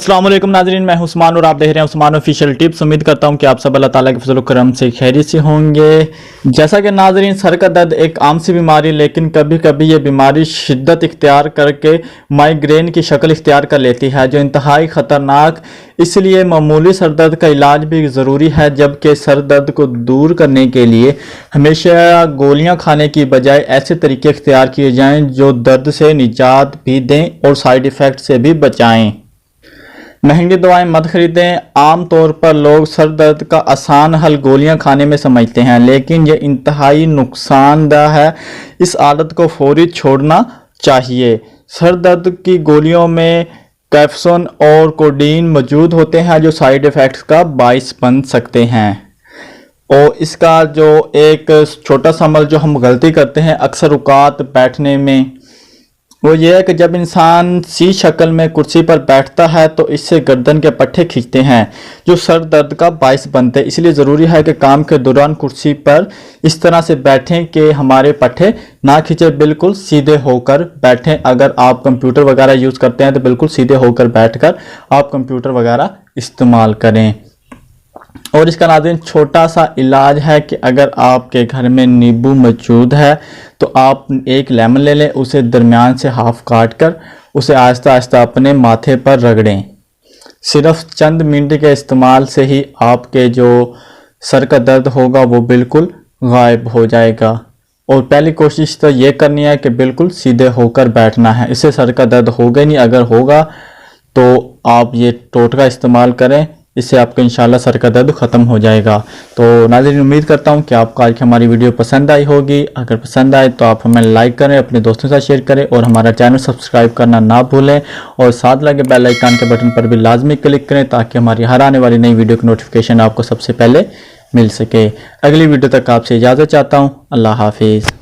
अस्सलाम वालेकुम नाजरीन, मैं उस्मान और आप देख रहे हैं उस्मान ऑफिशियल टिप्स। उम्मीद करता हूं कि आप सब अल्लाह ताला के फजल करम से खैरियत से होंगे। जैसा कि नाजरीन, सर का दर्द एक आम सी बीमारी, लेकिन कभी कभी ये बीमारी शिद्दत इख्तियार करके माइग्रेन की शक्ल इख्तियार कर लेती है, जो इंतहाई ख़तरनाक। इसलिए मामूली सर दर्द का इलाज भी ज़रूरी है, जबकि सर दर्द को दूर करने के लिए हमेशा गोलियां खाने की बजाय ऐसे तरीके इख्तियार किए जाएं जो दर्द से निजात भी दें और साइड इफ़ेक्ट से भी बचाएं। महंगी दवाएं मत खरीदें। आम तौर पर लोग सर दर्द का आसान हल गोलियां खाने में समझते हैं, लेकिन यह इंतहाई नुकसानदेह है। इस आदत को फौरी छोड़ना चाहिए। सर दर्द की गोलियों में कैप्सूल और कोडीन मौजूद होते हैं, जो साइड इफ़ेक्ट्स का बाइस बन सकते हैं। और इसका जो एक छोटा सा अमल जो हम गलती करते हैं अक्सर औकात बैठने में, वो ये है कि जब इंसान सी शक्ल में कुर्सी पर बैठता है तो इससे गर्दन के पट्टे खींचते हैं, जो सर दर्द का बाइस बनते हैं। इसलिए ज़रूरी है कि काम के दौरान कुर्सी पर इस तरह से बैठें कि हमारे पट्टे ना खींचे, बिल्कुल सीधे होकर बैठें। अगर आप कंप्यूटर वगैरह यूज़ करते हैं तो बिल्कुल सीधे होकर बैठकर आप कंप्यूटर वगैरह इस्तेमाल करें। और इसका नाज़रीन छोटा सा इलाज है कि अगर आपके घर में नींबू मौजूद है तो आप एक लेमन ले लें, उसे दरमियान से हाफ काट कर उसे आहिस्ता आहिस्ता अपने माथे पर रगड़ें। सिर्फ चंद मिनट के इस्तेमाल से ही आपके जो सर का दर्द होगा वो बिल्कुल गायब हो जाएगा। और पहली कोशिश तो ये करनी है कि बिल्कुल सीधे होकर बैठना है, इससे सर का दर्द होगा ही नहीं। अगर होगा तो आप ये टोटका इस्तेमाल करें, इससे आपका इंशाल्लाह सर का दर्द ख़त्म हो जाएगा। तो नाज़रीन, उम्मीद करता हूँ कि आपको आज की हमारी वीडियो पसंद आई होगी। अगर पसंद आए तो आप हमें लाइक करें, अपने दोस्तों के साथ शेयर करें और हमारा चैनल सब्सक्राइब करना ना भूलें। और साथ लगे बेल आइकन के बटन पर भी लाजमी क्लिक करें, ताकि हमारी हर आने वाली नई वीडियो की नोटिफिकेशन आपको सबसे पहले मिल सके। अगली वीडियो तक आपसे इजाज़त चाहता हूँ। अल्लाह हाफिज़।